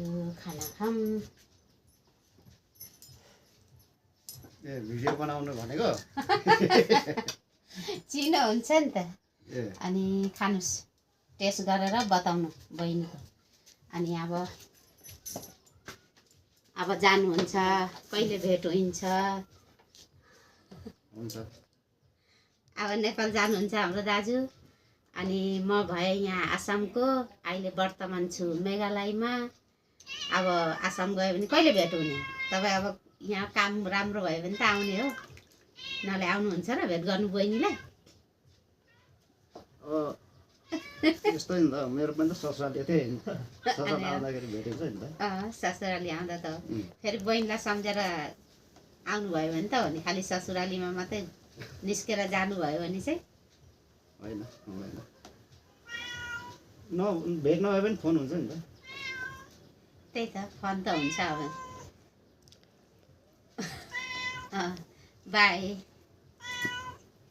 यो खाना खाम। ए भिडियो बनाउनु भनेको चिनो हुन्छ नि त। अनि खानुस्, टेस्ट गरेर बताउनु बहिनीको। अनि अब जानुहुन्छ, कहिले भेट हुन्छ। अब नेपाल जानुहुन्छ हाम्रो दाजु। अनि म भए यहाँ आसामको, अहिले वर्तमान छु मेघालयमा। अब आसाम गयो भने कहिले भेट हुने? तपाईँ अब यहाँ काम राम्रो भयो भने त आउने हो, नभए आउनुहुन्छ र भेट गर्नु बहिनीलाई? यस्तो नि त, मेरो पनि त ससुराली थिए नि त, ससुराली आउँदाखेरि भेटेको नि त। ससुराली आउँदा त फेरि बहिनीलाई सम्झेर आउनुभयो भने त हो नि, खालि ससुरालीमा मात्रै निस्केर जानुभयो भने चाहिँ होइन हुँदैन। भेट नभए पनि फोन हुन्छ नि त। त्यही त, फोन त हुन्छ अब। बाई।